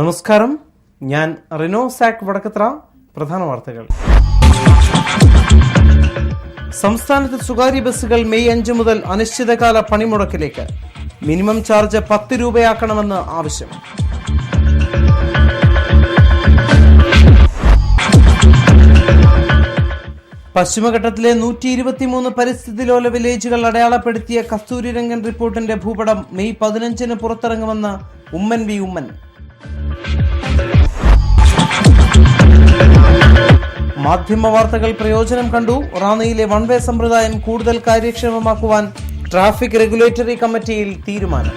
നമസ്കാരം, ഞാൻ റിനോ സാക് വടക്കത്ര. പ്രധാന വാർത്തകൾ. സംസ്ഥാനത്ത് സ്വകാര്യ ബസ്സുകൾ മെയ് 5 മുതൽ അനിശ്ചിതകാല പണിമുടക്കിലേക്ക്. മിനിമം ചാർജ് 10 രൂപയാക്കണമെന്ന് ആവശ്യം. പശ്ചിമഘട്ടത്തിലെ 123 പരിസ്ഥിതി ലോല വില്ലേജുകൾ അടയാളപ്പെടുത്തിയ കസ്തൂരിരംഗൻ റിപ്പോർട്ടിന്റെ ഭൂപടം മെയ് 15 പുറത്തിറങ്ങുമെന്ന് ഉമ്മൻ വി ഉമ്മൻ. മാധ്യമ വാർത്തകൾ പ്രയോജനം കണ്ടു. റാന്നിയിലെ വൺ വേ സമ്പ്രദായം കൂടുതൽ കാര്യക്ഷമമാക്കുവാൻ ട്രാഫിക് റെഗുലേറ്ററി കമ്മിറ്റിയിൽ തീരുമാനം.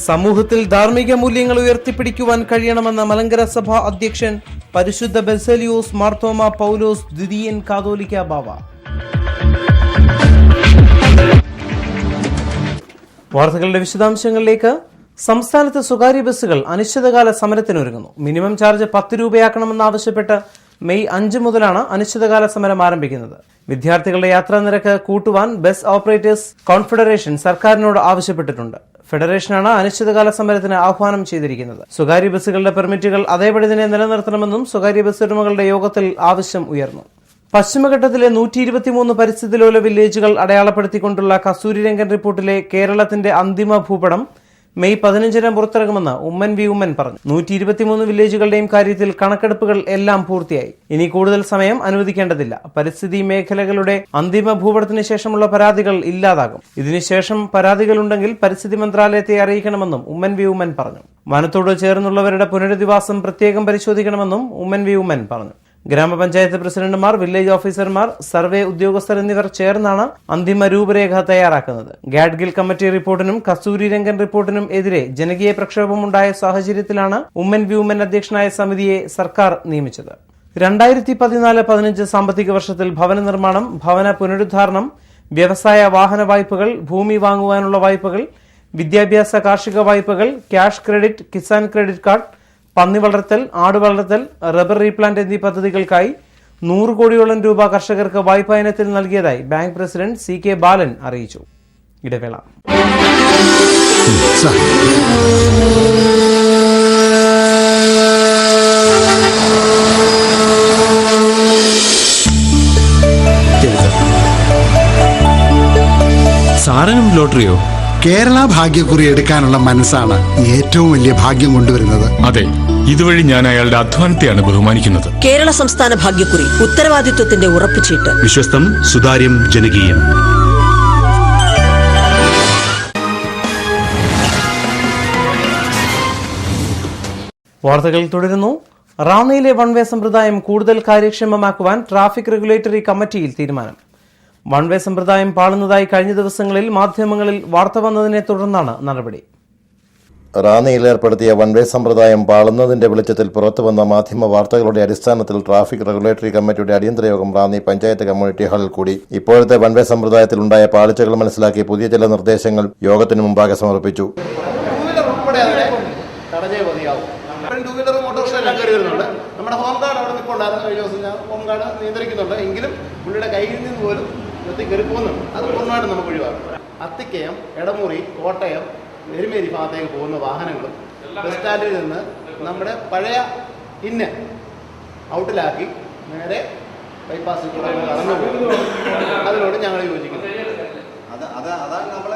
സമൂഹത്തിൽ ധാർമ്മിക മൂല്യങ്ങൾ ഉയർത്തിപ്പിടിക്കുവാൻ കഴിയണമെന്ന മലങ്കര സഭ അധ്യക്ഷൻ പരിശുദ്ധ ബെസേലിയോസ് മാർത്തോമ പൗലോസ് ദ്വിതീയൻ കാതോലിക്ക ബാവ. വാർത്തകളുടെ വിശദാംശങ്ങളിലേക്ക്. സംസ്ഥാനത്ത് സ്വകാര്യ ബസ്സുകൾ അനിശ്ചിതകാല സമരത്തിനൊരുങ്ങുന്നു. മിനിമം ചാർജ് 10 രൂപയാക്കണമെന്നാവശ്യപ്പെട്ട് മെയ് 5 മുതലാണ് അനിശ്ചിതകാല സമരം ആരംഭിക്കുന്നത്. വിദ്യാർത്ഥികളുടെ യാത്രാ നിരക്ക് കൂട്ടുവാൻ ബസ് ഓപ്പറേറ്റേഴ്സ് കോൺഫെഡറേഷൻ സർക്കാരിനോട് ആവശ്യപ്പെട്ടിട്ടുണ്ട്. ഫെഡറേഷനാണ് അനിശ്ചിതകാല സമരത്തിന് ആഹ്വാനം ചെയ്തിരിക്കുന്നത്. സ്വകാര്യ ബസ്സുകളുടെ പെർമിറ്റുകൾ അതേപടി തന്നെ നിലനിർത്തണമെന്നും സ്വകാര്യ ബസ് ഉടമകളുടെ യോഗത്തിൽ ആവശ്യം ഉയർന്നു. പശ്ചിമഘട്ടത്തിലെ 123 പരിസ്ഥിതി ലോല വില്ലേജുകൾ അടയാളപ്പെടുത്തിക്കൊണ്ടുള്ള കസ്തൂരിരംഗൻ റിപ്പോർട്ടിലെ കേരളത്തിന്റെ അന്തിമ ഭൂപടം മെയ് 15 പുറത്തിറങ്ങുമെന്ന് ഉമ്മൻ വി ഉമ്മൻ പറഞ്ഞു. 123 വില്ലേജുകളുടെയും കാര്യത്തിൽ കണക്കെടുപ്പുകൾ എല്ലാം പൂർത്തിയായി. ഇനി കൂടുതൽ സമയം അനുവദിക്കേണ്ടതില്ല. പരിസ്ഥിതി മേഖലകളുടെ അന്തിമ ഭൂപടത്തിന് ശേഷമുള്ള പരാതികൾ ഇല്ലാതാകും. ഇതിനുശേഷം പരാതികളുണ്ടെങ്കിൽ പരിസ്ഥിതി മന്ത്രാലയത്തെ അറിയിക്കണമെന്നും ഉമ്മൻ വി ഉമ്മൻ പറഞ്ഞു. വനത്തോട് ചേർന്നുള്ളവരുടെ പുനരധിവാസം പ്രത്യേകം പരിശോധിക്കണമെന്നും ഉമ്മൻ വി ഉമ്മൻ പറഞ്ഞു. ഗ്രാമപഞ്ചായത്ത് പ്രസിഡന്റുമാർ, വില്ലേജ് ഓഫീസർമാർ, സർവേ ഉദ്യോഗസ്ഥർ എന്നിവർ ചേർന്നാണ് അന്തിമ രൂപരേഖ തയ്യാറാക്കുന്നത്. ഗാഡ്ഗിൽ കമ്മിറ്റി റിപ്പോർട്ടിനും കസ്തൂരിരംഗൻ റിപ്പോർട്ടിനും എതിരെ ജനകീയ പ്രക്ഷോഭമുണ്ടായ സാഹചര്യത്തിലാണ് ഉമ്മൻ വി ഉമ്മൻ അധ്യക്ഷനായ സമിതിയെ സർക്കാർ നിയമിച്ചത്. 2014-15 സാമ്പത്തിക വർഷത്തിൽ ഭവന നിർമ്മാണം, ഭവന പുനരുദ്ധാരണം, വ്യവസായ വാഹന വായ്പകൾ, ഭൂമി വാങ്ങുവാനുള്ള വായ്പകൾ, വിദ്യാഭ്യാസ കാർഷിക വായ്പകൾ, cash credit, Kisan credit card, പന്നി വളർത്തൽ, ആട് വളർത്തൽ, റബ്ബർ റീപ്ലാന്റ് എന്നീ പദ്ധതികൾക്കായി 100 കോടിയോളം രൂപ കർഷകർക്ക് വായ്പാ ഇനത്തിൽ നൽകിയതായി ബാങ്ക് പ്രസിഡന്റ് CK ബാലൻ അറിയിച്ചു. ഇടവേള. സാരനും ലോട്ടറിയോ? കേരള ഭാഗ്യക്കുറി എടുക്കാനുള്ള മനസ്സാണ് ഏറ്റവും വലിയ ഭാഗ്യം കൊണ്ടുവരുന്നത്. അതെ, ഇതുവഴി ഞാൻ അയാളുടെ അധ്വാനത്തെയാണ് ബഹുമാനിക്കുന്നത്. കേരള സംസ്ഥാന ഭാഗ്യക്കുറി ഉത്തരവാദിത്വത്തിന്റെ ഉറപ്പുചീട്ട്. വിശ്വസ്തം, സുതാര്യം, ജനകീയം. വാർത്തകൾ തുടരുന്നു. റാന്നിയിലെ വൺ വേ സമ്പ്രദായം കൂടുതൽ കാര്യക്ഷമമാക്കുവാൻ ട്രാഫിക് റെഗുലേറ്ററി കമ്മിറ്റിയിൽ തീരുമാനം. വൺ വേ സമ്പ്രദായം പാളുന്നതായി കഴിഞ്ഞ ദിവസങ്ങളിൽ മാധ്യമങ്ങളിൽ വാർത്ത വന്നതിനെ തുടർന്നാണ് നടപടി. റാന്നിയിൽ ഏർപ്പെടുത്തിയ വൺ വേ സമ്പ്രദായം പാളുന്നതിന്റെ വെളിച്ചത്തിൽ പുറത്തുവന്ന മാധ്യമ വാർത്തകളുടെ അടിസ്ഥാനത്തിൽ ട്രാഫിക് റെഗുലേറ്ററി കമ്മിറ്റിയുടെ അടിയന്തര യോഗം റാന്നി പഞ്ചായത്ത് കമ്മ്യൂണിറ്റി ഹാളിൽ കൂടി. ഇപ്പോഴത്തെ വൺ വേ സമ്പ്രദായത്തിൽ ഉണ്ടായ പാളിച്ചകൾ മനസ്സിലാക്കി പുതിയ ചില നിർദ്ദേശങ്ങൾ യോഗത്തിന് മുമ്പാകെ സമർപ്പിച്ചു. നമ്മുടെ ഹോം ഗാർഡ് അവിടെ നിൽപ്പുണ്ടായിരുന്നു. കഴിഞ്ഞ ദിവസം ഞാൻ ഹോം ഗാർഡ് നിയന്ത്രിക്കുന്നുണ്ട്. എങ്കിലും പുള്ളിയുടെ കയ്യിൽ നിന്ന് പോലും നിർത്തി കയറി പോകുന്നുണ്ട്. അത് പൂർണ്ണമായിട്ട് നമുക്ക് ഒഴിവാക്കും. അത്തിക്കയം, എടമുറി, കോട്ടയം, എരുമേരി ഭാഗത്തേക്ക് പോകുന്ന വാഹനങ്ങളും ബസ് സ്റ്റാൻഡിൽ നിന്ന് നമ്മുടെ പഴയ ഇന്ന് ഔട്ടിലാക്കി നേരെ ബൈപ്പാസിൽ കൂടെ കടന്നു പോകുന്നു. അതിനോട് ഞങ്ങൾ യോജിക്കുന്നു.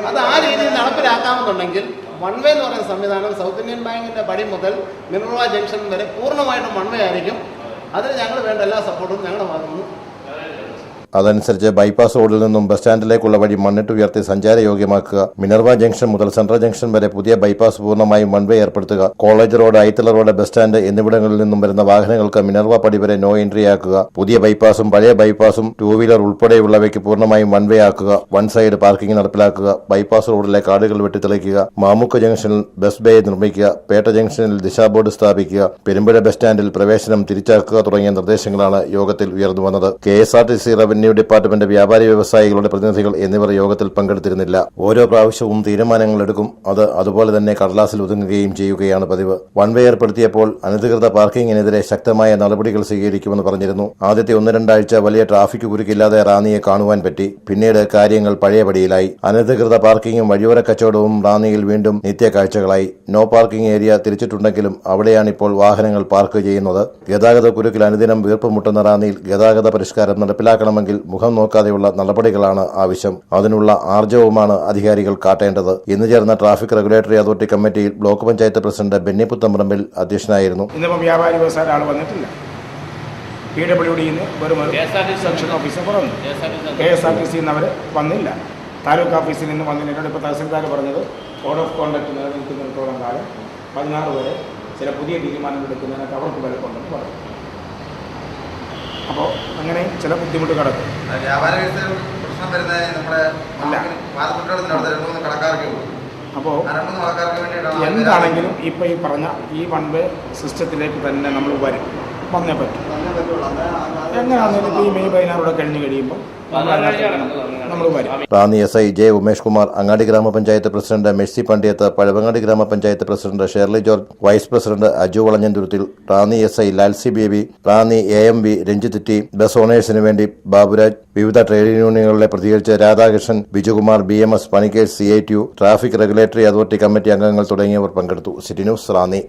അത് ആ രീതിയിൽ നടപ്പിലാക്കാമെന്നുണ്ടെങ്കിൽ വൺ വേ എന്ന് പറയുന്ന സംവിധാനം സൗത്ത് ഇന്ത്യൻ ബാങ്കിന്റെ പടി മുതൽ മിനർവ ജംഗ്ഷൻ വരെ പൂർണ്ണമായിട്ടും വൺ വേ ആയിരിക്കും. അതിന് ഞങ്ങൾ വേണ്ട എല്ലാ സപ്പോർട്ടും ഞങ്ങളുടെ ഭാഗത്തുനിന്ന്. അതനുസരിച്ച് ബൈപ്പാസ് റോഡിൽ നിന്നും ബസ് സ്റ്റാൻഡിലേക്കുള്ള വഴി മണ്ണിട്ട് ഉയർത്തി സഞ്ചാരയോഗ്യമാക്കുക. മിനർവ ജംഗ്ഷൻ മുതൽ സെൻട്രൽ ജംഗ്ഷൻ വരെ പുതിയ ബൈപ്പാസ് പൂർണ്ണമായും വൺ വേ ഏർപ്പെടുത്തുക. College road, Aithala road, bus stand എന്നിവിടങ്ങളിൽ നിന്നും വരുന്ന വാഹനങ്ങൾക്ക് മിനർവ പടി വരെ നോ എൻട്രി ആക്കുക. പുതിയ ബൈപ്പാസും പഴയ ബൈപ്പാസും 2 വീലർ ഉൾപ്പെടെയുള്ളവയ്ക്ക് പൂർണ്ണമായും വൺ വേ ആക്കുക. വൺ സൈഡ് പാർക്കിംഗ് നടപ്പിലാക്കുക. ബൈപ്പാസ് റോഡിലെ കാടുകൾ വെട്ടിത്തെളിക്കുക. മാമുക്ക ജംഗ്ഷനിൽ ബസ് ബേ നിർമ്മിക്കുക. പേട്ട ജംഗ്ഷനിൽ ദിശാ ബോർഡ് സ്ഥാപിക്കുക. പെരുമ്പുഴ ബസ് സ്റ്റാൻഡിൽ പ്രവേശനം തിരിച്ചാക്കുക തുടങ്ങിയ നിർദ്ദേശങ്ങളാണ് യോഗത്തിൽ ഉയർന്നു വന്നത്. KSRTC റവന്യൂ റവന്യൂ ഡിപ്പാർട്ട്മെന്റ്, വ്യാപാരി വ്യവസായികളുടെ പ്രതിനിധികൾ എന്നിവർ യോഗത്തിൽ പങ്കെടുത്തിരുന്നില്ല. ഓരോ പ്രാവശ്യവും തീരുമാനങ്ങൾ എടുക്കും, അത് അതുപോലെ തന്നെ കടലാസിൽ ഒതുങ്ങുകയും ചെയ്യുകയാണ് പതിവ്. വൺ വേ ഏർപ്പെടുത്തിയപ്പോൾ അനധികൃത പാർക്കിങ്ങിനെതിരെ ശക്തമായ നടപടികൾ സ്വീകരിക്കുമെന്ന് പറഞ്ഞിരുന്നു. ആദ്യത്തെ 1-2 ആഴ്ച വലിയ ട്രാഫിക് കുരുക്കില്ലാതെ റാന്നിയെ കാണുവാൻ പറ്റി. പിന്നീട് കാര്യങ്ങൾ പഴയപടിയിലായി. അനധികൃത പാർക്കിങ്ങും വഴിയോര കച്ചവടവും റാന്നിയിൽ വീണ്ടും നിത്യകാഴ്ചകളായി. നോ പാർക്കിംഗ് ഏരിയ തിരിച്ചിട്ടുണ്ടെങ്കിലും അവിടെയാണിപ്പോൾ വാഹനങ്ങൾ പാർക്ക് ചെയ്യുന്നത്. ഗതാഗത കുരുക്കിൽ അനുദിനം വീർപ്പുമുട്ടുന്ന റാന്നിയിൽ ഗതാഗത പരിഷ്കാരം നടപ്പിലാക്കണമെങ്കിൽ മുഖം നോക്കാതെയുള്ള നടപടികളാണ് ആവശ്യം. അതിനുള്ള ആർജവുമാണ് അധികാരികൾ കാട്ടേണ്ടത്. ഇന്ന് ചേർന്ന ട്രാഫിക് റെഗുലേറ്ററി അതോറിറ്റി കമ്മിറ്റിയിൽ ബ്ലോക്ക് പഞ്ചായത്ത് പ്രസിഡന്റ് ബെന്നിപുത്തമ്പറമ്പിൽ അധ്യക്ഷനായിരുന്നു. ഇന്നിപ്പോൾ വ്യാപാരി വ്യവസായ ആൾ വന്നിട്ടില്ല. PWDന്ന് വെറും സെക്ഷൻ ഓഫീസർ പറഞ്ഞു. KSRTC അവർ വന്നില്ല. താലൂക്ക് ഓഫീസിൽ നിന്ന് വന്നിട്ടുണ്ട്. ഇപ്പോൾ തഹസിൽദാർ പറഞ്ഞത് കോഡ് ഓഫ് കോണ്ടക്ട് നിലനിൽക്കുന്നിടത്തോളം കാലം 16 വരെ ചില പുതിയ തീരുമാനങ്ങൾ എടുക്കുന്നതിനൊക്കെ അവർക്ക് വിലക്കൊണ്ടെന്ന് പറഞ്ഞു. അപ്പോൾ അങ്ങനെ ചില ബുദ്ധിമുട്ട് കിടക്കും. അപ്പോൾ എന്താണെങ്കിലും ഇപ്പോൾ ഈ പറഞ്ഞ ഈ വൺ വേ സിസ്റ്റത്തിലേക്ക് തന്നെ നമ്മൾ വന്നേ പറ്റും. എങ്ങനെയാണെങ്കിലും ഈ മെയ് 16 കഴിഞ്ഞ് കഴിയുമ്പോൾ നമ്മൾ വരും. റാന്നി SI J ഉമേഷ് കുമാർ, അങ്ങാടി ഗ്രാമപഞ്ചായത്ത് president Mercy Pandiyath, Pazhavangadi grama panchayat president Shirley George, vice president Aju വളഞ്ഞന്തുരുത്തിൽ, Ranni SI Lalsy Baby, Ranni AMV Ranjith T, bus ഓണേഴ്സിന് വേണ്ടി ബാബുരാജ്, വിവിധ ട്രേഡ് യൂണിയനുകളെ പ്രതികരിച്ച് രാധാകൃഷ്ണൻ, ബിജുകുമാർ, BMS, പണിക്കേഴ്സ്, CITU, traffic regulatory authority committee അംഗങ്ങൾ തുടങ്ങിയവർ പങ്കെടുത്തു. City news, Ranni.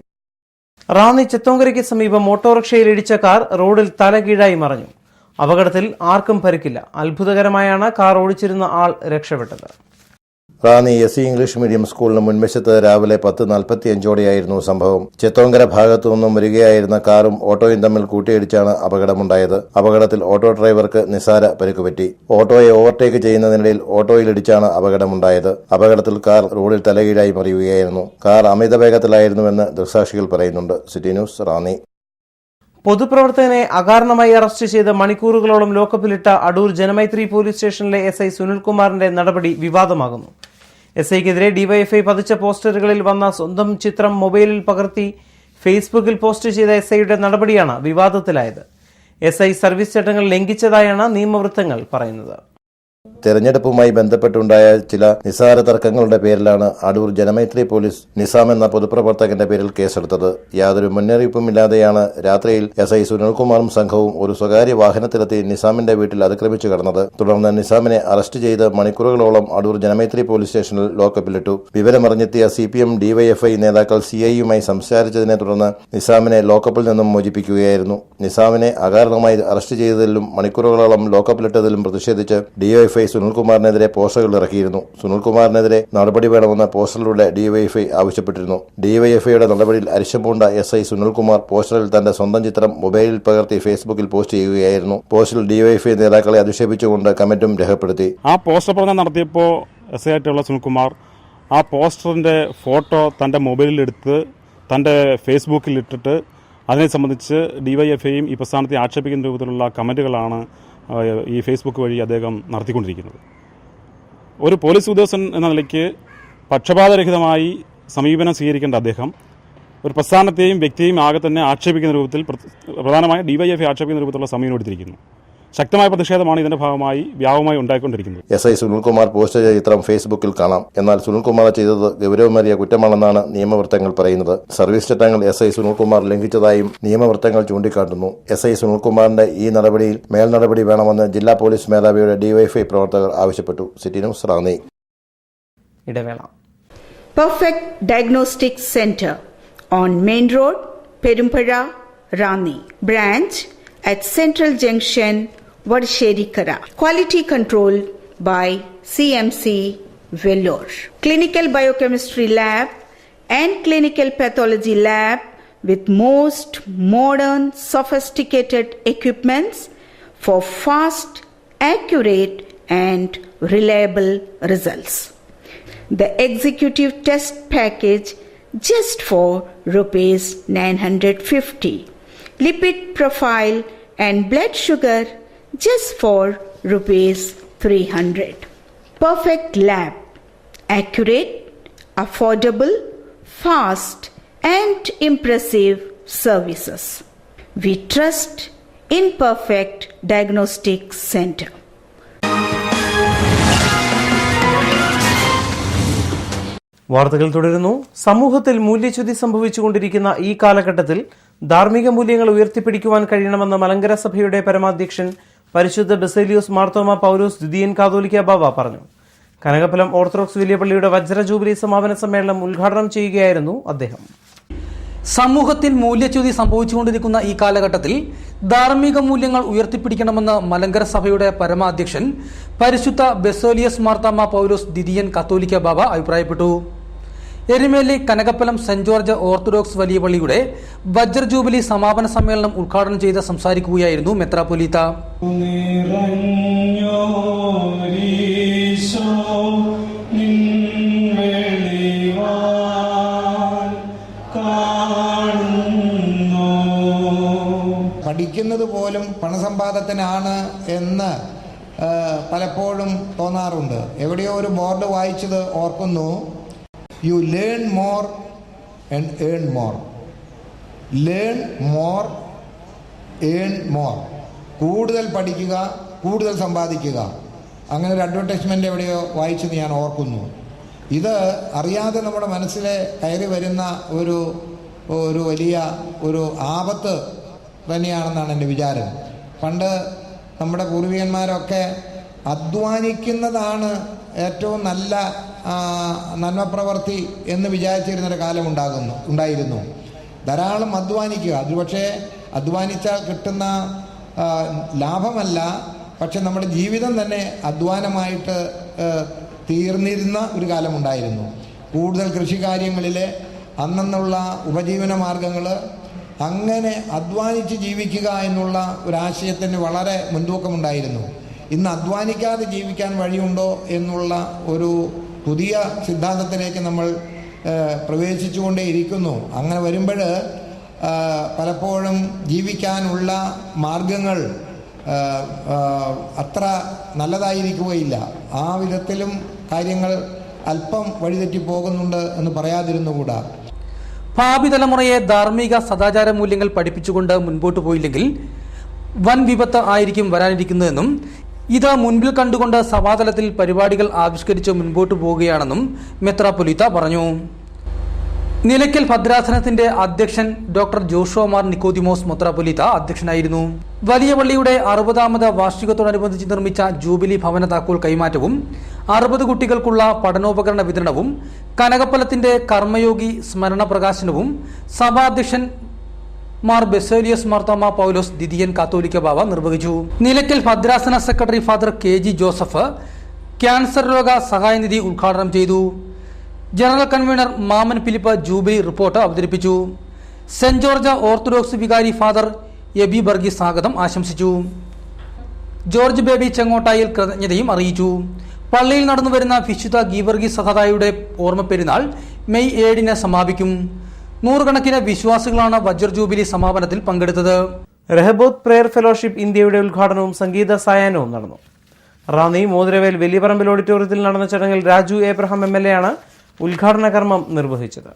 റാന്നി ചെത്തോങ്കരയ്ക്ക് സമീപം ഓട്ടോറിക്ഷയിൽ ഇടിച്ച കാർ റോഡിൽ തലകീഴായി മറിഞ്ഞു. അപകടത്തിൽ ആർക്കും പരിക്കില്ല. അത്ഭുതകരമായാണ് കാർ ഓടിച്ചിരുന്ന ആൾ രക്ഷപ്പെട്ടത്. റാന്നി SE ഇംഗ്ലീഷ് മീഡിയം സ്കൂളിന് മുൻവശത്ത് രാവിലെ 10:45 സംഭവം. ചെത്തോങ്കര ഭാഗത്തു നിന്നും വരികയായിരുന്ന കാറും ഓട്ടോയും തമ്മിൽ കൂട്ടിയിടിച്ചാണ് അപകടമുണ്ടായത്. അപകടത്തിൽ ഓട്ടോ ഡ്രൈവർക്ക് നിസാര പരിക്കുപറ്റി. ഓട്ടോയെ ഓവർടേക്ക് ചെയ്യുന്നതിനിടയിൽ ഓട്ടോയിലിടിച്ചാണ് അപകടമുണ്ടായത്. അപകടത്തിൽ കാർ റോഡിൽ തലകീഴായി മറിയുകയായിരുന്നു. കാർ അമിത വേഗത്തിലായിരുന്നുവെന്ന് ദൃക്സാക്ഷികൾ പറയുന്നുണ്ട്. City news, Ranni. പൊതുപ്രവർത്തകനെ അകാരണമായി അറസ്റ്റ് ചെയ്ത് മണിക്കൂറുകളോളം ലോക്കപ്പിലിട്ട അടൂർ ജനമൈത്രി പോലീസ് സ്റ്റേഷനിലെ SI സുനിൽകുമാറിന്റെ നടപടി വിവാദമാകുന്നു. SIക്കെതിരെ DYFI പതിച്ച പോസ്റ്ററുകളിൽ വന്ന സ്വന്തം ചിത്രം മൊബൈലിൽ പകർത്തി ഫേസ്ബുക്കിൽ പോസ്റ്റ് ചെയ്ത SIയുടെ നടപടിയാണ് വിവാദത്തിലായത്. SI സർവീസ് ചട്ടങ്ങൾ ലംഘിച്ചതായാണ് നിയമവൃത്തങ്ങൾ പറയുന്നത്. തെരഞ്ഞെടുപ്പുമായി ബന്ധപ്പെട്ടുണ്ടായ ചില നിസാര തർക്കങ്ങളുടെ പേരിലാണ് അടൂർ ജനമൈത്രി പോലീസ് നിസാം എന്ന പൊതുപ്രവർത്തകന്റെ പേരിൽ കേസെടുത്തത്. യാതൊരു മുന്നറിയിപ്പുമില്ലാതെയാണ് രാത്രിയിൽ SI സുനിൽകുമാറും സംഘവും ഒരു സ്വകാര്യ വാഹനത്തിലെത്തി നിസാമിന്റെ വീട്ടിൽ അതിക്രമിച്ചു കടന്നത്. തുടർന്ന് നിസാമിനെ അറസ്റ്റ് ചെയ്ത് മണിക്കൂറുകളോളം അടൂർ ജനമൈത്രി പോലീസ് സ്റ്റേഷനിൽ ലോക്കപ്പിലിട്ടു. വിവരമറിഞ്ഞെത്തിയ CPM DYFI നേതാക്കൾ CIയുമായി സംസാരിച്ചതിനെ തുടർന്ന് നിസാമിനെ ലോക്കപ്പിൽ നിന്നും മോചിപ്പിക്കുകയായിരുന്നു. നിസാമിനെ അകാരണമായി അറസ്റ്റ് ചെയ്തതിലും മണിക്കൂറുകളോളം ലോക്കപ്പിലിട്ടതിലും പ്രതിഷേധിച്ച് DYFI സുനിൽകുമാറിനെതിരെ പോസ്റ്ററുകൾ ഇറക്കിയിരുന്നു. സുനിൽകുമാറിനെതിരെ നടപടി വേണമെന്ന പോസ്റ്ററിലൂടെ DYFI ആവശ്യപ്പെട്ടിരുന്നു. DYFIയുടെ നടപടിയിൽ അരിശം പൂണ്ട SI സുനിൽകുമാർ പോസ്റ്ററിൽ തന്റെ സ്വന്തം ചിത്രം മൊബൈലിൽ പകർത്തി ഫേസ്ബുക്കിൽ പോസ്റ്റ് ചെയ്യുകയായിരുന്നു. പോസ്റ്റിൽ DYFI നേതാക്കളെ അധിക്ഷേപിച്ചുകൊണ്ട് കമന്റും രേഖപ്പെടുത്തി. ആ പോസ്റ്റർ പ്രചരണം നടത്തിയപ്പോൾ SI ആയിട്ടുള്ള സുനിൽകുമാർ ആ പോസ്റ്ററിന്റെ ഫോട്ടോ തന്റെ മൊബൈലിലെടുത്ത് തന്റെ ഫേസ്ബുക്കിൽ ഇട്ടിട്ട് അതിനെ സംബന്ധിച്ച് DYFIയും ഈ പ്രസ്ഥാനത്തെ ആക്ഷേപിക്കുന്ന രൂപത്തിലുള്ള കമന്റുകളാണ് ഈ ഫേസ്ബുക്ക് വഴി അദ്ദേഹം നടത്തിക്കൊണ്ടിരിക്കുന്നത്. ഒരു പോലീസ് ഉദ്യോഗസ്ഥൻ എന്ന നിലയ്ക്ക് പക്ഷപാതരഹിതമായി സമീപനം സ്വീകരിക്കേണ്ട അദ്ദേഹം ഒരു പ്രസ്ഥാനത്തെയും വ്യക്തിയെയും ആകെ തന്നെ ആക്ഷേപിക്കുന്ന രൂപത്തിൽ, പ്രധാനമായി DYFI ആക്ഷേപിക്കുന്ന രൂപത്തിലുള്ള സമീപനം എടുത്തിരിക്കുന്നു. ശക്തമായ പ്രതിഷേധമാണ് ഇതിന്റെ ഭാഗമായി വ്യാപകമായി ഉണ്ടായിക്കൊണ്ടിരിക്കുന്നത്. SI സുനിൽകുമാർ പോസ്റ്റ് ചെയ്ത ചിത്രം ഫേസ്ബുക്കിൽ കാണാം. എന്നാൽ സുനിൽകുമാർ ചെയ്തത് ഗൗരവമേറിയ കുറ്റമാണെന്നാണ് നിയമവൃത്തങ്ങൾ പറയുന്നത്. സർവീസ് ചട്ടങ്ങൾ SI സുനിൽകുമാർ ലംഘിച്ചതായും നിയമവൃത്തങ്ങൾ ചൂണ്ടിക്കാട്ടുന്നു. SI സുനിൽകുമാറിന്റെ ഈ നടപടിയിൽ മേൽനടപടി വേണമെന്ന് ജില്ലാ പോലീസ് മേധാവിയുടെ DYFI പ്രവർത്തകർ ആവശ്യപ്പെട്ടു. City news, Ranni. ഇടവേള. Perfect diagnostic centre on main road, Perumpuzha, Ranni. Branch at Central Junction, Vadsheri-Kara. Quality control by CMC Vellore. Clinical biochemistry lab and clinical pathology lab with most modern sophisticated equipments for fast, accurate and reliable results. The executive test package just for ₹950. Lipid profile and blood sugar just for ₹300. Perfect lab, accurate, affordable, fast and impressive services. We trust in Perfect Diagnostic Center. വാർത്തകൾ തുടരുന്നു. സമൂഹത്തിൽ മൂല്യച്യുതി സംഭവിച്ചുകൊണ്ടിരിക്കുന്ന ഈ കാലഘട്ടത്തിൽ ധാർമ്മിക മൂല്യങ്ങൾ ഉയർത്തിപ്പിടിക്കുവാൻ കഴിയണമെന്ന് മലങ്കര സഭയുടെ പരമാധ്യക്ഷൻ പരിശുദ്ധ ബസേലിയോസ് മാർത്തോമ പൗലോസ് ദ്വിതീയൻ കാതോലിക്ക ബാവ പറഞ്ഞു. കനകപ്പലം ഓർത്തഡോക്സ് വലിയ പള്ളിയുടെ വജ്ര ജൂബിലി സമാപന സമ്മേളനം ഉദ്ഘാടനം ചെയ്യുകയായിരുന്നു അദ്ദേഹം. സമൂഹത്തിൽ മൂല്യച്യുതി സംഭവിച്ചുകൊണ്ടിരിക്കുന്ന ഈ കാലഘട്ടത്തിൽ ധാർമ്മിക മൂല്യങ്ങൾ ഉയർത്തിപ്പിടിക്കണമെന്ന് മലങ്കര സഭയുടെ പരമാധ്യക്ഷൻ പരിശുദ്ധ ബസേലിയോസ് മാർത്തോമ പൗലോസ് ദ്വിതീയൻ കാതോലിക്ക ബാവ അഭിപ്രായപ്പെട്ടു. Erumeli Kanakappalam saint George orthodox വലിയ പള്ളിയുടെ വജ്ര ജൂബിലി സമാപന സമ്മേളനം ഉദ്ഘാടനം ചെയ്ത് സംസാരിക്കുകയായിരുന്നു മെത്രാപ്പൊലീത്ത. പഠിക്കുന്നത് പോലും പണസമ്പാദത്തിനാണ് എന്ന് പലപ്പോഴും തോന്നാറുണ്ട്. എവിടെയോ ഒരു ബോർഡ് വായിച്ചത് ഓർക്കുന്നു, you learn more and earn more. Learn more, earn more. കൂടുതൽ പഠിക്കുക, കൂടുതൽ സമ്പാദിക്കുക. അങ്ങനെ ഒരു അഡ്വർടൈസ്മെൻ്റ് എവിടെയോ വായിച്ചത് ഞാൻ ഓർക്കുന്നു. ഇത് അറിയാതെ നമ്മുടെ മനസ്സിൽ കയറി വരുന്ന ഒരു വലിയ ഒരു ആപത്ത് തന്നെയാണെന്നാണ് എൻ്റെ വിചാരം. പണ്ട് നമ്മുടെ പൂർവികന്മാരൊക്കെ അധ്വാനിക്കുന്നതാണ് ഏറ്റവും നല്ല നന്മപ്രവർത്തി എന്ന് വിചാരിച്ചിരുന്നൊരു കാലം ഉണ്ടായിരുന്നു. ധാരാളം അധ്വാനിക്കുക, അത് പക്ഷേ അധ്വാനിച്ചാൽ കിട്ടുന്ന ലാഭമല്ല, പക്ഷെ നമ്മുടെ ജീവിതം തന്നെ അധ്വാനമായിട്ട് തീർന്നിരുന്ന ഒരു കാലമുണ്ടായിരുന്നു. കൂടുതൽ കൃഷികാര്യങ്ങളിൽ അന്നുള്ള ഉപജീവന മാർഗങ്ങൾ, അങ്ങനെ അധ്വാനിച്ച് ജീവിക്കുക എന്നുള്ള ഒരാശയത്തിന് വളരെ മുൻതൂക്കമുണ്ടായിരുന്നു. ഇന്ന് അധ്വാനിക്കാതെ ജീവിക്കാൻ വഴിയുണ്ടോ എന്നുള്ള ഒരു പുതിയ സിദ്ധാന്തത്തിലേക്ക് നമ്മൾ പ്രവേശിച്ചുകൊണ്ടേയിരിക്കുന്നു. അങ്ങനെ വരുമ്പോൾ പലപ്പോഴും ജീവിക്കാനുള്ള മാർഗങ്ങൾ അത്ര നല്ലതായിരിക്കുകയില്ല. ആ വിധത്തിലും കാര്യങ്ങൾ അല്പം വഴിതെറ്റി പോകുന്നുണ്ട് എന്ന് പറയാതിരുന്നുകൂടാ. ഭാവി തലമുറയെ ധാർമ്മിക സദാചാര മൂല്യങ്ങൾ പഠിപ്പിച്ചുകൊണ്ട് മുൻപോട്ട് പോയില്ലെങ്കിൽ വൻ വിപത്ത് ആയിരിക്കും വരാനിരിക്കുന്നതെന്നും ഇത് മുൻപിൽ കണ്ടുകൊണ്ട് സഭാതലത്തിൽ പരിപാടികൾ ആവിഷ്കരിച്ച് മുൻപോട്ട് പോവുകയാണെന്നും മെത്രാപ്പൊലീത്ത പറഞ്ഞു. നിലയ്ക്കൽ ഭദ്രാസനത്തിന്റെ അധ്യക്ഷൻ ഡോക്ടർ ജോഷുവ മാർ നിക്കോദിമോസ് മെത്രാപ്പൊലീത്ത അധ്യക്ഷനായിരുന്നു. വലിയ പള്ളിയുടെ 60ാമത് വാർഷികത്തോടനുബന്ധിച്ച് നിർമ്മിച്ച ജൂബിലി ഭവന താക്കോൽ കൈമാറ്റവും 60 കുട്ടികൾക്കുള്ള പഠനോപകരണ വിതരണവും കനകപ്പലത്തിന്റെ കർമ്മയോഗി സ്മരണ പ്രകാശനവും സഭാധ്യക്ഷൻ മാർ ബസേലിയോസ് മാർത്തോമ പൗലോസ് ദ്വിതീയൻ കാതോലിക്ക ബാവ നിർവഹിച്ചു. നിലയ്ക്കൽ ഭദ്രാസന secretary father KG Joseph cancer രോഗ സഹായനിധി ഉദ്ഘാടനം ചെയ്തു. General convener Mammen Philip jubilee report അവതരിപ്പിച്ചു. സെന്റ് ജോർജ് ഓർത്തഡോക്സ് വികാരി ഫാദർ എബി ബർഗീസ് സ്വാഗതം ആശംസിച്ചു. ജോർജ് ബേബി ചെങ്ങോട്ടായിൽ കൃതജ്ഞതയും അറിയിച്ചു. പള്ളിയിൽ നടന്നുവരുന്ന വിശുദ്ധ ഗീവർഗീസ് സഹതായുടെ ഓർമ്മ പെരുന്നാൾ മെയ് 7 സമാപിക്കും. 100 കണക്കിന് വിശ്വാസികളാണ് വജ്ര ജൂബിലി സമാപനത്തിൽ പങ്കെടുത്തത്. റഹബോത്ത് പ്രെയർ ഫെലോഷിപ്പ് ഇന്ത്യയുടെ ഉദ്ഘാടനവും സംഗീത സായാഹ്നവും നടന്നു. റാന്നി മോതിരവേൽ വലിയപറമ്പിൽ ഓഡിറ്റോറിയത്തിൽ നടന്ന ചടങ്ങിൽ രാജു എബ്രഹാം MLA ആണ് ഉദ്ഘാടന കർമ്മം നിർവഹിച്ചത്.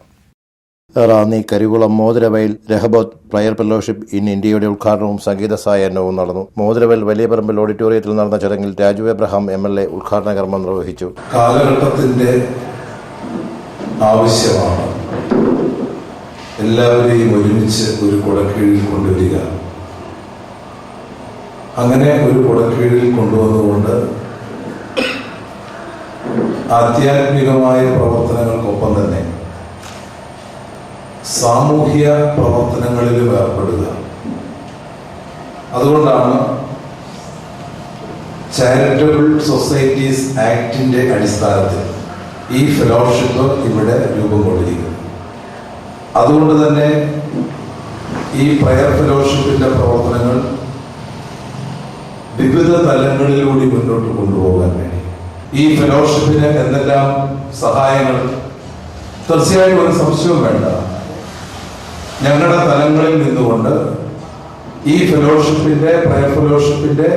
Ranni Karikulam Mothiravayal Rehoboth prayer fellowship in ഇന്ത്യയുടെ ഉദ്ഘാടനവും സംഗീത സായാഹ്നവും നടന്നു. മോതിരവയൽ വലിയപറമ്പിൽ ഓഡിറ്റോറിയത്തിൽ നടന്ന ചടങ്ങിൽ രാജു എബ്രഹാം MLA ഉദ്ഘാടന കർമ്മം നിർവഹിച്ചു. കാലഘട്ടത്തിന്റെ ആവശ്യമാണ് എല്ലാവരെയും ഒരുമിച്ച് ഒരു കുടക്കീഴിൽ കൊണ്ടുവരിക. അങ്ങനെ ഒരു കുടക്കീഴിൽ കൊണ്ടുവന്നുകൊണ്ട് ആധ്യാത്മികമായ പ്രവർത്തനങ്ങൾക്കൊപ്പം തന്നെ സാമൂഹ്യ പ്രവർത്തനങ്ങളിലും ഏർപ്പെടുക. അതുകൊണ്ടാണ് ചാരിറ്റബിൾ സൊസൈറ്റീസ് ആക്ടിന്റെ അടിസ്ഥാനത്തിൽ ഈ ഫെലോഷിപ്പ് ഇവിടെ രൂപം കൊണ്ടിരിക്കുന്നു. അതുകൊണ്ട് തന്നെ ഈ പ്രയർ ഫെലോഷിപ്പിന്റെ പ്രവർത്തനങ്ങൾ വിവിധ തലങ്ങളിലൂടെ മുന്നോട്ട് കൊണ്ടുപോകാൻ വേണ്ടി ഈ ഫെലോഷിപ്പിന് എന്തെല്ലാം സഹായങ്ങൾ, തീർച്ചയായും ഒരു സംശയവും വേണ്ട, ഞങ്ങളുടെ തലങ്ങളിൽ നിന്നുകൊണ്ട് ഈ ഫെലോഷിപ്പിന്റെ പ്രയർ ഫെലോഷിപ്പിന്റെ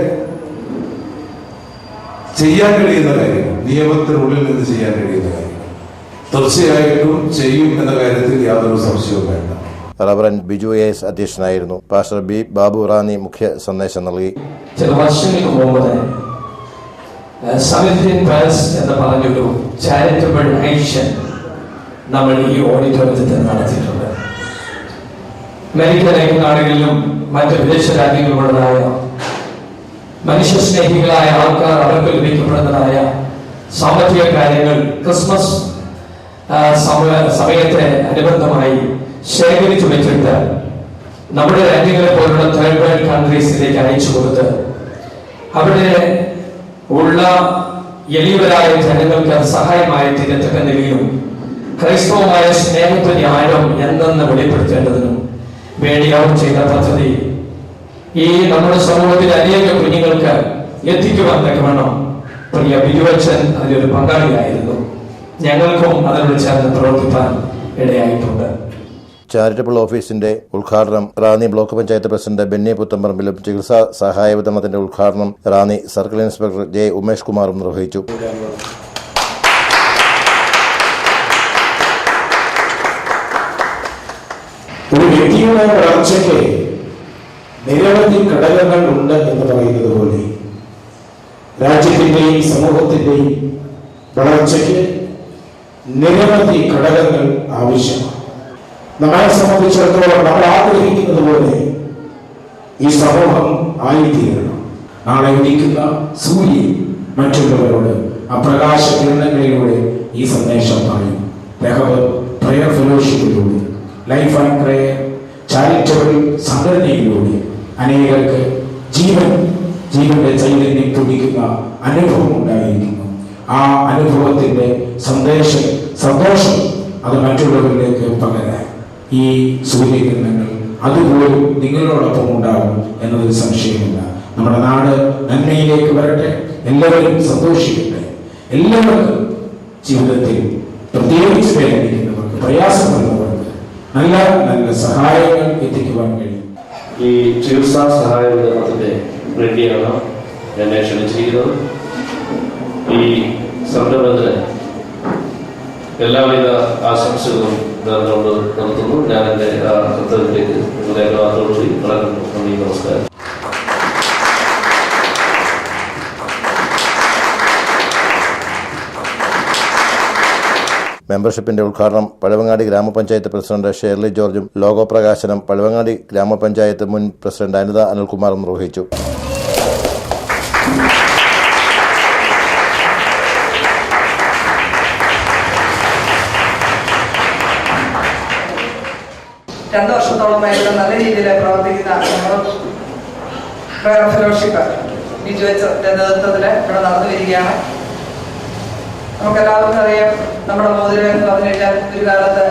ചെയ്യാൻ കഴിയുന്ന കാര്യം, നിയമത്തിനുള്ളിൽ നിന്ന് ചെയ്യാൻ കഴിയുന്ന കാര്യം തീർച്ചയായിട്ടും ചെയ്യും എന്ന കാര്യത്തിൽ യാതൊരു സംശയവും വേണ്ട. റവറൻ ബിജു AS അധ്യക്ഷനായിരുന്നു. പാസ്റ്റർ B ബാബു റാന്നി മുഖ്യ സന്ദേശം നൽകി. ചില വർഷങ്ങൾക്ക് മുമ്പ് സമരിയൻ പ്രയർസ് എന്ന് പറഞ്ഞൊരു ചാരിറ്റബിൾ ആക്ഷൻ നമ്മൾ ഈ ഓഡിറ്റോറിയത്തിൽ നടത്തിയിട്ടുണ്ട്. അമേരിക്കൻ ഐക്യനാടുകളിലും മറ്റ് വിദേശ രാജ്യങ്ങളിലുള്ളതായ മനുഷ്യസ്നേഹികളായ ആൾക്കാർ അവർക്ക് ലഭിക്കപ്പെടുന്നതായ സാമ്പത്തിക കാര്യങ്ങൾ ക്രിസ്മസ് സമയത്തെ അനുബന്ധമായി ശേഖരിച്ചു വെച്ചിട്ട് നമ്മുടെ രാജ്യങ്ങളെ പോലുള്ള തേർഡ് വേൾഡ് കൺട്രീസിലേക്ക് അയച്ചു കൊടുത്ത് അവിടെ ഉള്ള എളിയവരായ ജനങ്ങൾക്ക് സഹായമായ തീരത്തക്ക നിലയിലും ക്രൈസ്തവമായ സ്നേഹത്തിന്റെ ആഴം എന്തെന്ന് വെളിപ്പെടുത്തേണ്ടതിനും വേണ്ടി അവർ ചെയ്ത പദ്ധതി ഈ നമ്മുടെ സമൂഹത്തിലെ അനേക കുഞ്ഞുങ്ങൾക്ക് എത്തിക്കുവാൻ തക്കവണ്ണം പ്രിയ ബിജുവച്ചൻ അതിലൊരു പങ്കാളിയായിരുന്നു. ഞങ്ങൾക്കും അതിനോട് ചേർന്ന് പ്രവർത്തിക്കാൻ ഇടയായിട്ടുണ്ട്. ചാരിറ്റബിൾ ഓഫീസിന്റെ ഉദ്ഘാടനം റാന്നി ബ്ലോക്ക് പഞ്ചായത്ത് പ്രസിഡന്റ് ബെന്നി പുത്തമ്പറമ്പിലും ചികിത്സാ സഹായ വിതരണത്തിന്റെ ഉദ്ഘാടനം Ranni circle inspector J Umesh കുമാറും നിർവഹിച്ചു. ഒരു വ്യക്തിയുടെ വളർച്ചയ്ക്ക് നിരവധി ഘടകങ്ങൾ ഉണ്ട് എന്ന് പറയുന്നത് പോലെ രാജ്യത്തിന്റെയും സമൂഹത്തിന്റെയും വളർച്ചയ്ക്ക് നിരവധി ഘടകങ്ങൾ ആവശ്യമാണ്. നമ്മെ സംബന്ധിച്ചിടത്തോളം നമ്മൾ ആഗ്രഹിക്കുന്നത് പോലെ ഈ സമൂഹം ആയിത്തീരണം. നാളെ ഉദിക്കുന്ന സൂര്യൻ മറ്റുള്ളവരോട് ആ പ്രകാശ കിരണങ്ങളിലൂടെ ഈ സന്ദേശം പറയും. പ്രയർ ഫെലോഷിപ്പിലൂടെ ലൈഫ് ആൻഡ് പ്രയർ ചാരിറ്റബിൾ സംഘടനയിലൂടെ അനേകർക്ക് ജീവന്റെ ചൈതന്യം തുടിക്കുന്ന അനുഭവം ഉണ്ടായിരിക്കുന്നു. ആ അനുഭവത്തിന്റെ സന്തോഷം അത് മറ്റുള്ളവരിലേക്ക് പകരാൻ ഈ സൂര്യകിരണങ്ങൾ അതുപോലും നിങ്ങളോടൊപ്പം ഉണ്ടാകും എന്നതൊരു സംശയമില്ല. നമ്മുടെ നാട് നന്മയിലേക്ക് വരട്ടെ, എല്ലാവരും സന്തോഷിക്കട്ടെ, എല്ലാവർക്കും ജീവിതത്തിൽ പ്രത്യേകിച്ച് വേദനിക്കുന്നവർക്ക് പ്രയാസമുള്ളവർക്ക് നല്ല നല്ല സഹായങ്ങൾ എത്തിക്കുവാൻ കഴിയും. ഈ ചികിത്സാ സഹായ വിതരണത്തിന്റെ വേണ്ടിയാണ് എന്നെ ക്ഷണിച്ചിരിക്കുന്നത്. ഈ സംരംഭത്തിന് എല്ലാവിധ ആശംസകളും നേർന്നുകൊണ്ട് നടത്തുന്നു. ഞാൻ എൻ്റെ കർത്തവ്യത്തിലേക്ക് നിങ്ങളെ അതോടുകൂടി കടക്കുന്നു. നന്ദി, നമസ്കാരം. മെമ്പർഷിപ്പിന്റെ ഉദ്ഘാടനം പഴവങ്ങാടി ഗ്രാമപഞ്ചായത്ത് പ്രസിഡന്റ് ഷേർലി ജോർജും ലോഗോ പ്രകാശനം പഴവങ്ങാടി ഗ്രാമപഞ്ചായത്ത് മുൻ പ്രസിഡന്റ് അനിത അനിൽകുമാറും നിർവഹിച്ചു. രണ്ടു വർഷത്തോളമായിട്ട് നല്ല രീതിയിൽ പ്രവർത്തിക്കുന്ന ഫെലോഷിപ്പ് ബിജുവച്ചന്റെ നേതൃത്വത്തിൽ ഇവിടെ നടന്നു വരികയാണ്. നമുക്കെല്ലാവർക്കും അറിയാം, നമ്മുടെ മോതിരം എന്ന് പറഞ്ഞു കഴിഞ്ഞാൽ ഒരു കാലത്ത്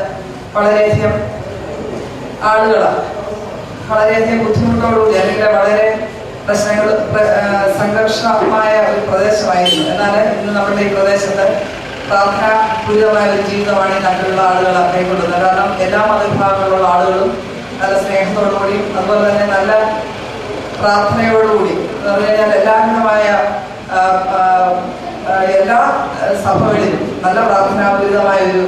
വളരെയധികം ആളുകൾ വളരെയധികം ബുദ്ധിമുട്ടോടുകൂടി അല്ലെങ്കിൽ വളരെ പ്രശ്നങ്ങൾ സംഘർഷമായ ഒരു പ്രദേശമായിരുന്നു. എന്നാൽ ഇന്ന് നമ്മുടെ ഈ പ്രദേശത്ത് പ്രാർത്ഥനാപൂരിതമായ ഒരു ജീവിതമാണ് ഈ നാട്ടിലുള്ള ആളുകൾ കൈക്കൊള്ളുന്നത്. കാരണം എല്ലാ മതവിഭാഗങ്ങളിലുള്ള ആളുകളും നല്ല സ്നേഹത്തോടുകൂടി അതുപോലെ തന്നെ നല്ല പ്രാർത്ഥനയോടുകൂടി എന്ന് പറഞ്ഞു കഴിഞ്ഞാൽ എല്ലാവിധമായ എല്ലാ സഭകളിലും നല്ല പ്രാർത്ഥനാപൂരിതമായ ഒരു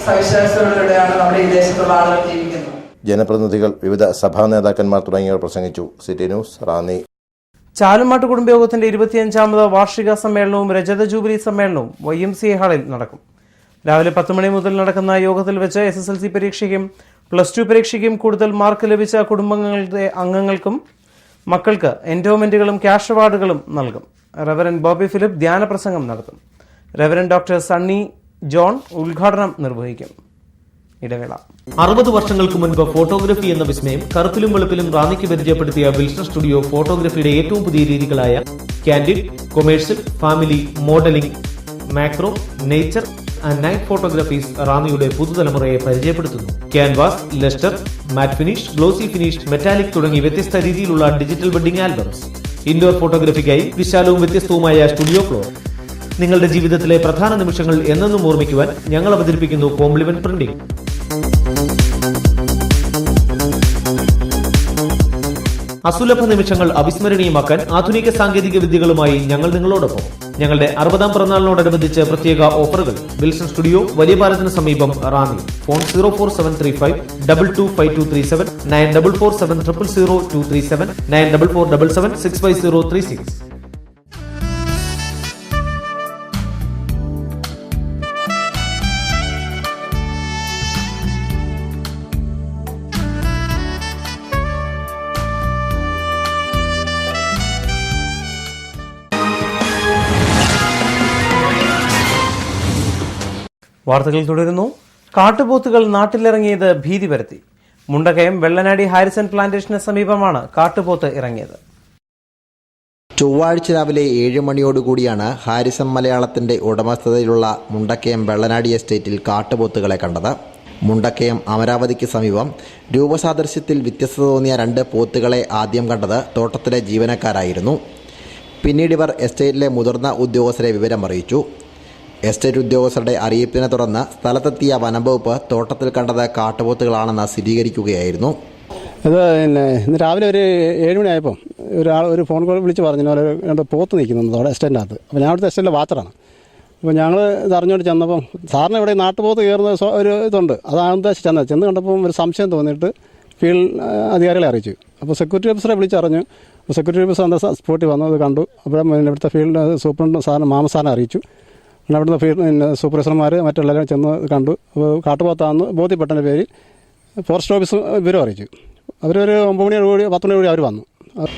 സവിശേഷതയോടെയാണ് നമ്മുടെ ഈ ദേശത്തുള്ള ആളുകൾ ജീവിക്കുന്നത്. ജനപ്രതിനിധികൾ, വിവിധ സഭാ നേതാക്കന്മാർ തുടങ്ങിയവർ പ്രസംഗിച്ചു. City news, Ranni. ചാലുമാട്ട് കുടുംബയോഗത്തിന്റെ 25ാമത് വാർഷിക സമ്മേളനവും രജത ജൂബിലി സമ്മേളനവും YMCA ഹാളിൽ നടക്കും. രാവിലെ 10 മണി മുതൽ നടക്കുന്ന യോഗത്തിൽ വെച്ച് SSLC പരീക്ഷയ്ക്കും +2 പരീക്ഷയ്ക്കും കൂടുതൽ മാർക്ക് ലഭിച്ച കുടുംബങ്ങളുടെ അംഗങ്ങൾക്കും മക്കൾക്ക് എൻഡോമെന്റുകളും ക്യാഷ് അവാർഡുകളും നൽകും. റവറന്റ് ബോബി ഫിലിപ്പ് ധ്യാനപ്രസംഗം നടത്തും. റവറന്റ് ഡോക്ടർ സണ്ണി ജോൺ ഉദ്ഘാടനം നിർവഹിക്കും. ഇടവേള. 60 വർഷങ്ങൾക്ക് മുൻപ് ഫോട്ടോഗ്രഫി എന്ന വിസ്മയം കറുപ്പിലും വെളുപ്പിലും റാന്നിക്ക് പരിചയപ്പെടുത്തിയ വിൽസൺ സ്റ്റുഡിയോ ഫോട്ടോഗ്രഫിയുടെ ഏറ്റവും പുതിയ രീതികളായ candid, commercial, family, modelling, macro, nature and night photographies റാന്നിയുടെ പുതുതലമുറയെ പരിചയപ്പെടുത്തുന്നു. Canvas, lustre, matte finish, glossy finish, metallic തുടങ്ങി വ്യത്യസ്ത രീതിയിലുള്ള ഡിജിറ്റൽ വെഡിംഗ് ആൽബംസ്. ഇൻഡോർ ഫോട്ടോഗ്രഫിക്കായി വിശാലവും വ്യത്യസ്തവുമായ സ്റ്റുഡിയോ ഫ്ലോർ. നിങ്ങളുടെ ജീവിതത്തിലെ പ്രധാന നിമിഷങ്ങൾ എന്നെന്നും ഓർമ്മിക്കുവാൻ ഞങ്ങൾ അവതരിപ്പിക്കുന്നു കോംപ്ലിമെന്റ് പ്രിന്റിംഗ്. അസുലഭ നിമിഷങ്ങൾ അവിസ്മരണീയമാക്കാൻ ആധുനിക സാങ്കേതിക വിദ്യകളുമായി ഞങ്ങൾ നിങ്ങളോടൊപ്പം. ഞങ്ങളുടെ 60ാം പിറന്നാളിനോടനുബന്ധിച്ച് പ്രത്യേക ഓഫറുകൾ. വിൽസൺ സ്റ്റുഡിയോ, വലിയ പാലത്തിന് സമീപം, റാന്നി. ഫോൺ 04735 225237 9447000237 9447765036. വാർത്തകൾ തുടരുന്നു. കാട്ടുപോത്തുകൾ നാട്ടിലിറങ്ങിയത് ഭീതി പരത്തി. മുണ്ടക്കയം വെള്ളനാടി ഹാരിസൺ പ്ലാന്റേഷന് സമീപമാണ് കാട്ടുപോത്ത് ഇറങ്ങിയത്. ചൊവ്വാഴ്ച രാവിലെ 7 മണിയോടുകൂടിയാണ് ഹാരിസൺ മലയാളത്തിന്റെ ഉടമസ്ഥതയിലുള്ള മുണ്ടക്കയം വെള്ളനാടി എസ്റ്റേറ്റിൽ കാട്ടുപോത്തുകളെ കണ്ടത്. മുണ്ടക്കയം അമരാവതിക്ക് സമീപം രൂപസാദൃശ്യത്തിൽ വ്യത്യസ്തത തോന്നിയ 2 പോത്തുകളെ ആദ്യം കണ്ടത് തോട്ടത്തിലെ ജീവനക്കാരായിരുന്നു. പിന്നീട് ഇവർ എസ്റ്റേറ്റിലെ മുതിർന്ന ഉദ്യോഗസ്ഥരെ വിവരം അറിയിച്ചു. എസ്റ്റേറ്റ് ഉദ്യോഗസ്ഥരുടെ അറിയിപ്പിനെ തുടർന്ന് സ്ഥലത്തെത്തിയ വനംവകുപ്പ് തോട്ടത്തിൽ കണ്ടത് കാട്ടുപോത്തുകളാണെന്ന് സ്ഥിരീകരിക്കുകയായിരുന്നു. ഇത് ഇന്ന് രാവിലെ ഒരു 7 മണിയായപ്പോൾ ഒരു ഫോൺ കോൾ വിളിച്ച് പറഞ്ഞു 2 പോത്ത് നിൽക്കുന്നുണ്ട് അവിടെ എസ്റ്റേറ്റിനകത്ത്. അപ്പോൾ ഞാൻ അവിടുത്തെ എസ്റ്റേറ്റിലെ വാച്ചറാണ്. അപ്പോൾ ഞങ്ങൾ ഇത് അറിഞ്ഞുകൊണ്ട് ചെന്നപ്പം സാറിന് ഇവിടെ നാട്ടുപോത്ത് കയറുന്ന ഒരു ഇതുണ്ട്, അതാണ് ഉദ്ദേശിച്ച് ചെന്ന് കണ്ടപ്പം ഒരു സംശയം തോന്നിയിട്ട് ഫീൽഡ് അധികാരികളെ അറിയിച്ചു. അപ്പോൾ സെക്യൂരിറ്റി ഓഫീസറെ വിളിച്ചറിഞ്ഞു. അപ്പോൾ സെക്യൂരിറ്റി ഓഫീസർ എന്താ സ്പോട്ടിൽ വന്നു, അത് കണ്ടു. അപ്പോൾ ഇവിടുത്തെ ഫീൽഡ് സൂപ്രണ്ട് സാറിന് മാമസാറിനെ അറിയിച്ചു. പിന്നെ അവിടുത്തെ ഫീൽഡ് സൂപ്പർവൈസർമാർ മറ്റുള്ളവരും ചെന്ന് കണ്ടു. അപ്പോൾ കാട്ടുപോത്താണെന്ന് ബോധ്യപ്പെട്ടതിൻ്റെ പേരിൽ ഫോറസ്റ്റ് ഓഫീസ് വിവരം അറിയിച്ചു. അവരൊരു 9 മണിയോടുകൂടി 10 മണിയോടുകൂടി അവർ വന്നു.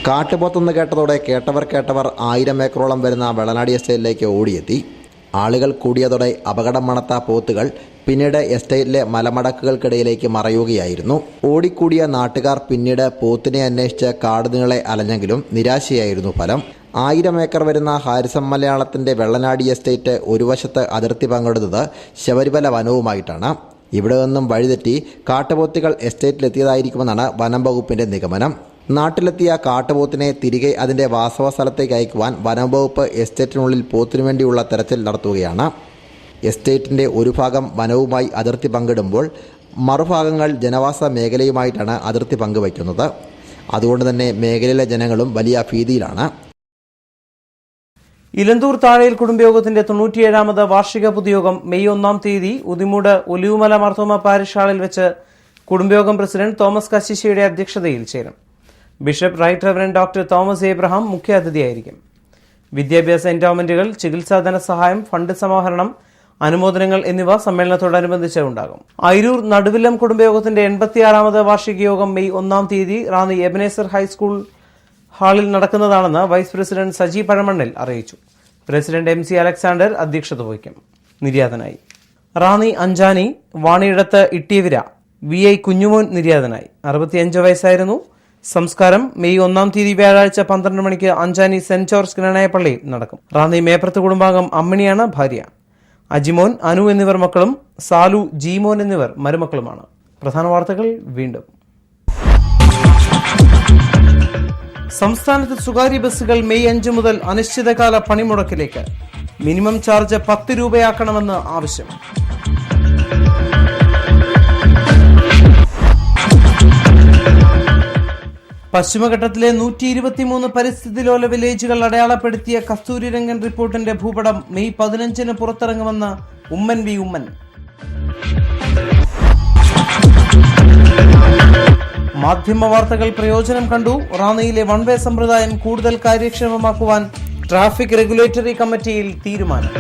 കാട്ടുപോത്തെന്ന് കേട്ടതോടെ കേട്ടവർ 1000 ഏക്കറോളം വരുന്ന വെള്ളനാടി എസ്റ്റേറ്റിലേക്ക് ഓടിയെത്തി. ആളുകൾ കൂടിയതോടെ അപകടം മണത്ത പോത്തുകൾ പിന്നീട് എസ്റ്റേറ്റിലെ മലമടക്കുകൾക്കിടയിലേക്ക് മറയുകയായിരുന്നു. ഓടിക്കൂടിയ നാട്ടുകാർ പിന്നീട് പോത്തിനെ അന്വേഷിച്ച് കാടുനീളെ അലഞ്ഞെങ്കിലും നിരാശയായിരുന്നു ഫലം. 1000 ഏക്കർ വരുന്ന ഹാരിസൺ മലയാളത്തിന്റെ വെള്ളനാടി എസ്റ്റേറ്റ് ഒരു വശത്ത് അതിർത്തി പങ്കിടുന്നത് ശബരിമല വനവുമായിട്ടാണ്. ഇവിടെ നിന്നും വഴിതെറ്റി കാട്ടുപോത്തുകൾ എസ്റ്റേറ്റിലെത്തിയതായിരിക്കുമെന്നാണ് വനം വകുപ്പിന്റെ നിഗമനം. നാട്ടിലെത്തിയ കാട്ടുപോത്തിനെ തിരികെ അതിന്റെ വാസവ സ്ഥലത്തേക്ക് അയക്കുവാൻ വനം വകുപ്പ് എസ്റ്റേറ്റിനുള്ളിൽ പോത്തിനു വേണ്ടിയുള്ള തെരച്ചിൽ നടത്തുകയാണ്. എസ്റ്റേറ്റിന്റെ ഒരു ഭാഗം വനവുമായി അതിർത്തി പങ്കിടുമ്പോൾ മറുഭാഗങ്ങൾ ജനവാസ മേഖലയുമായിട്ടാണ് അതിർത്തി പങ്കുവയ്ക്കുന്നത്. അതുകൊണ്ട് തന്നെ മേഖലയിലെ ജനങ്ങളും വലിയ ഭീതിയിലാണ്. ഇലന്തൂർ താഴയിൽ കുടുംബയോഗത്തിന്റെ 97ാമത് വാർഷിക പൊതുയോഗം മെയ് 1 തീയതി ഉദിമൂട് ഒലിവുമല മാർത്തോമ പാരിഷ് ഹാളിൽ വെച്ച് കുടുംബയോഗം പ്രസിഡന്റ് തോമസ് കശിശയുടെ അധ്യക്ഷതയിൽ ചേരും. Bishop right reverend doctor Thomas Abraham മുഖ്യാതിഥിയായിരിക്കും. വിദ്യാഭ്യാസ എൻഡോമെന്റുകൾ, ചികിത്സാ ധനസഹായം, ഫണ്ട് സമാഹരണം, അനുമോദനങ്ങൾ എന്നിവ സമ്മേളനത്തോടനുബന്ധിച്ച് ഉണ്ടാകും. അയിരൂർ നടുവില്ലം കുടുംബയോഗത്തിന്റെ 86ാമത് വാർഷിക യോഗം മെയ് 1 തീയതി റാന്നി എബനേസർ ഹൈസ്കൂൾ ഹാളിൽ നടക്കുന്നതാണെന്ന് വൈസ് പ്രസിഡന്റ് സജി പഴമണ്ണിൽ അറിയിച്ചു. പ്രസിഡന്റ് MC അലക്സാണ്ടർ അധ്യക്ഷത വഹിക്കും. നിര്യാതനായി റാന്നി അഞ്ചാനി വാണിയിടത്ത് ഇട്ടിയവിര VI കുഞ്ഞുമോൻ നിര്യാതനായി. 65 വയസ്സായിരുന്നു. സംസ്കാരം മെയ് 1 തീയതി വ്യാഴാഴ്ച 12 മണിക്ക് അഞ്ചാനി സെന്റ് ജോർജ് ഗ്രണായപ്പള്ളിയിൽ നടക്കും. റാന്നി മേപ്രത്ത് കുടുംബാംഗം അമ്മിണിയാണ് ഭാര്യ. അജിമോൻ, അനു എന്നിവർ മക്കളും സാലു, ജീമോൻ എന്നിവർ മരുമക്കളുമാണ്. പ്രധാന വാർത്തകൾ വീണ്ടും. സംസ്ഥാനത്ത് സ്വകാര്യ ബസ്സുകൾ മെയ് 5 മുതൽ അനിശ്ചിതകാല പണിമുടക്കിലേക്ക്. മിനിമം ചാർജ് 10 രൂപയാക്കണമെന്ന് ആവശ്യം. പശ്ചിമഘട്ടത്തിലെ 123 പരിസ്ഥിതി ലോല വില്ലേജുകൾ അടയാളപ്പെടുത്തിയ കസ്തൂരിരംഗൻ റിപ്പോർട്ടിന്റെ ഭൂപടം മെയ് 15 പുറത്തിറങ്ങുമെന്ന് ഉമ്മൻ വി ഉമ്മൻ. മാധ്യമ വാർത്തകൾ പ്രയോജനം കണ്ടു. റാന്നിയിലെ വൺവേ സമ്പ്രദായം കൂടുതൽ കാര്യക്ഷമമാക്കുവാൻ ട്രാഫിക് റെഗുലേറ്ററി കമ്മിറ്റിയിൽ തീരുമാനം.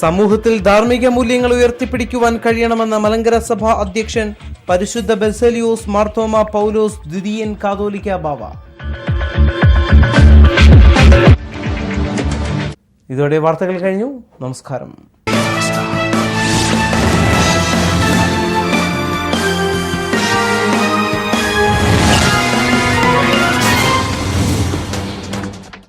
സമൂഹത്തിൽ ധാർമ്മിക മൂല്യങ്ങൾ ഉയർത്തിപ്പിടിക്കുവാൻ കഴിയണമെന്ന മലങ്കര സഭാ അധ്യക്ഷൻ പരിശുദ്ധ ബെസേലിയോസ് മാർത്തോമ പൗലോസ് ദ്വിതീയൻ കാതോലിക്ക ബാവ. ഇതോടെ വാർത്തകൾ കഴിഞ്ഞു. നമസ്കാരം.